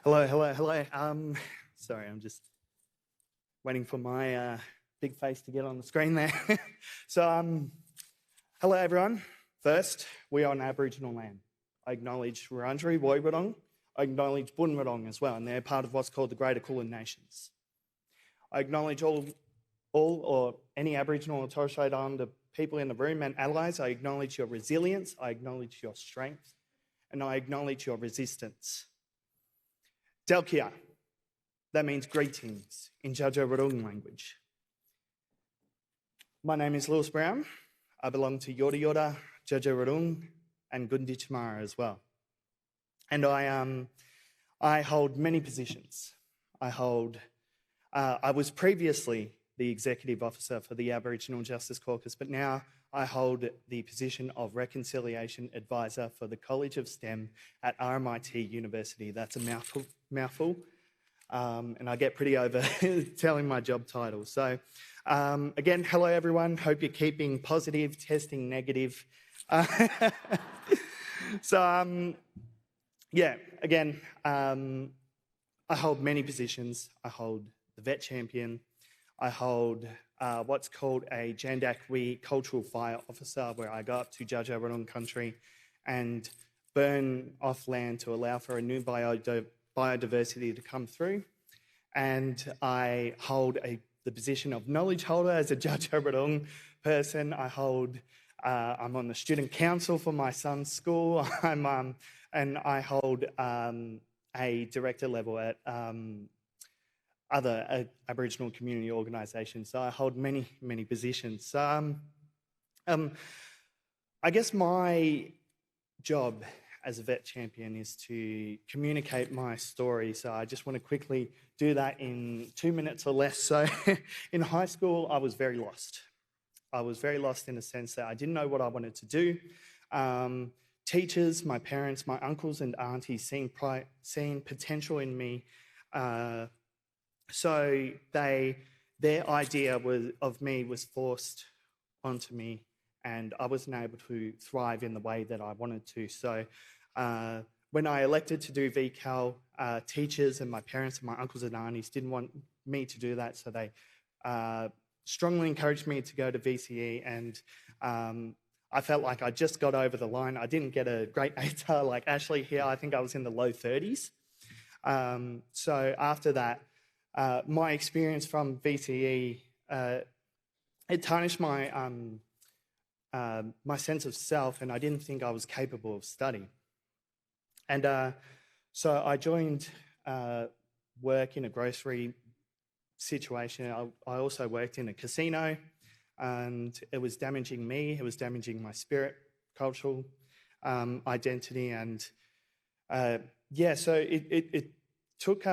Hello. Sorry, I'm just waiting for my big face to get on the screen there. Hello everyone. First, we are on Aboriginal land. I acknowledge Wurundjeri, Woiwurrung. I acknowledge Bunurong as well, and they're part of what's called the Greater Kulin Nations. I acknowledge all or any Aboriginal or Torres Strait Islander people in the room and allies. I acknowledge your resilience, I acknowledge your strength, and I acknowledge your resistance. Delkia, that means greetings in Dja Dja Wurrung language. My name is Lewis Brown. I belong to Yorta Yorta, Dja Dja Wurrung, and Gunditj Mara as well. And I hold many positions. I was previously the Executive Officer for the Aboriginal Justice Caucus, but now I hold the position of Reconciliation Advisor for the College of STEM at RMIT University. That's a mouthful. And I get pretty over telling my job title. So again, hello everyone. Hope you're keeping positive, testing negative. I hold many positions. I hold the Vet Champion. I hold what's called a Jandakwi Cultural Fire Officer, where I go up to Dja Dja Wurrung country and burn off land to allow for a new biodiversity to come through. And I hold the position of knowledge holder as a Dja Dja Wurrung person. I'm on the student council for my son's school. And I hold a director level at other Aboriginal community organisations. So I hold many positions. I guess my job as a Vet Champion is to communicate my story. So I just want to quickly do that in 2 minutes or less. So in high school, I was very lost. I was very lost in the sense that I didn't know what I wanted to do. Teachers, my parents, my uncles and aunties seen potential in me. So their idea of me was forced onto me, and I wasn't able to thrive in the way that I wanted to. So when I elected to do VCAL, teachers and my parents and my uncles and aunties didn't want me to do that, so they strongly encouraged me to go to VCE, and I felt like I just got over the line. I didn't get a great ATAR like Ashley here. I think I was in the low 30s. So after that, my experience from VCE, it tarnished my my sense of self, and I didn't think I was capable of study. And so I joined work in a grocery situation. I also worked in a casino, and it was damaging me. It was damaging my spirit, cultural identity, and so it took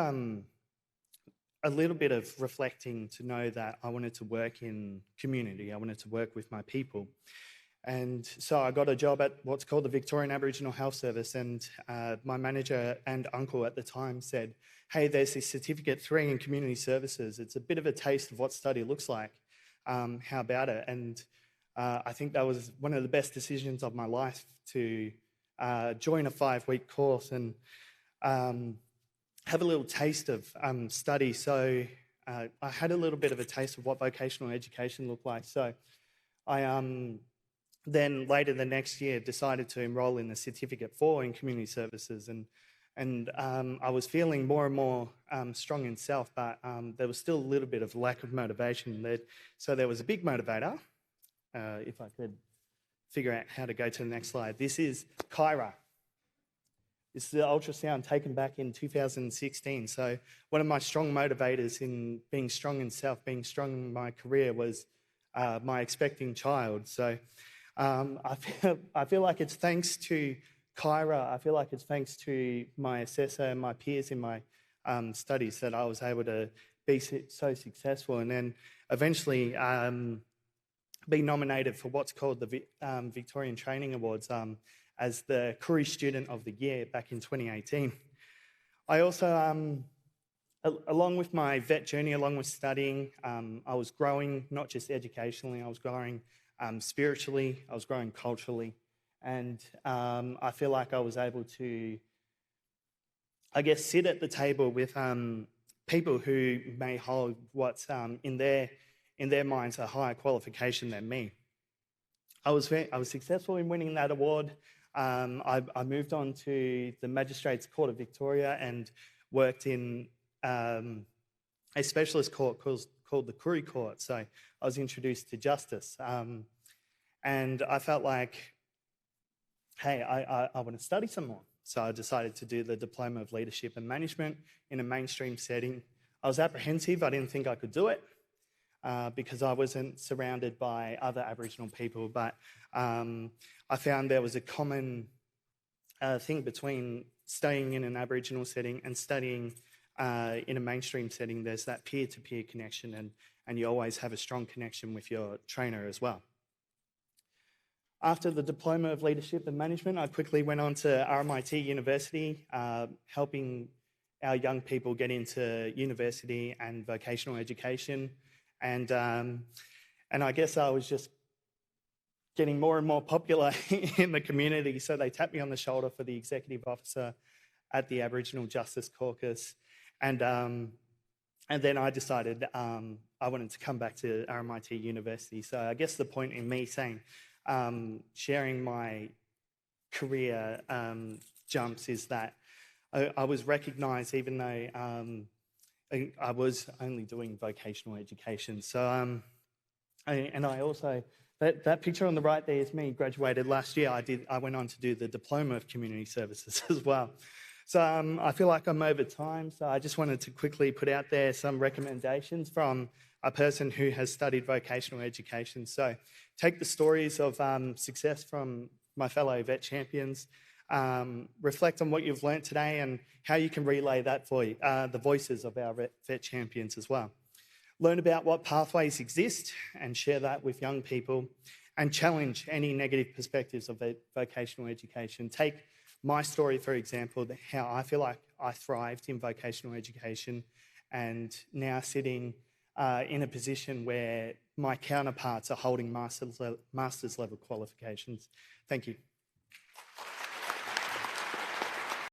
a little bit of reflecting to know that I wanted to work in community. I wanted to work with my people. And so I got a job at what's called the Victorian Aboriginal Health Service, and my manager and uncle at the time said, hey, there's this Certificate 3 in Community Services. It's a bit of a taste of what study looks like. How about it? And I think that was one of the best decisions of my life, to join a 5-week course and have a little taste of study. So I had a little bit of a taste of what vocational education looked like. So I then later the next year decided to enrol in the Certificate 4 in Community Services, and I was feeling more and more strong in self, but there was still a little bit of lack of motivation. So there was a big motivator. If I could figure out how to go to the next slide. This is Kyra. This is the ultrasound taken back in 2016. So one of my strong motivators in being strong in self, being strong in my career, was my expecting child. So I feel like it's thanks to Kyra, I feel like it's thanks to my assessor and my peers in my studies that I was able to be so successful, and then eventually be nominated for what's called the Victorian Training Awards as the Koori Student of the Year back in 2018. I also, along with my vet journey, along with studying, I was growing not just educationally, I was growing spiritually, I was growing culturally, and I feel like I was able to I guess, sit at the table with people who may hold what's in their minds a higher qualification than me. I was successful in winning that award. I moved on to the Magistrates Court of Victoria and worked in a specialist court called the Koori Court. So I was introduced to justice. And I felt like, hey, I want to study some more. So I decided to do the Diploma of Leadership and Management in a mainstream setting. I was apprehensive. I didn't think I could do it because I wasn't surrounded by other Aboriginal people. But I found there was a common thing between studying in an Aboriginal setting and studying in a mainstream setting. There's that peer-to-peer connection, and you always have a strong connection with your trainer as well. After the Diploma of Leadership and Management, I quickly went on to RMIT University, helping our young people get into university and vocational education. And I guess I was just getting more and more popular in the community, so they tapped me on the shoulder for the executive officer at the Aboriginal Justice Caucus. And then I decided I wanted to come back to RMIT University. So I guess the point in me saying, sharing my career jumps is that I was recognised even though I was only doing vocational education. So, and I also, that picture on the right there is me, graduated last year. I went on to do the Diploma of Community Services as well. So I feel like I'm over time, so I just wanted to quickly put out there some recommendations from a person who has studied vocational education. So take the stories of success from my fellow vet champions, reflect on what you've learnt today and how you can relay that for the voices of our vet champions as well. Learn about what pathways exist and share that with young people, and challenge any negative perspectives of vocational education. Take my story, for example, how I feel like I thrived in vocational education and now sitting in a position where my counterparts are holding master's level qualifications. Thank you.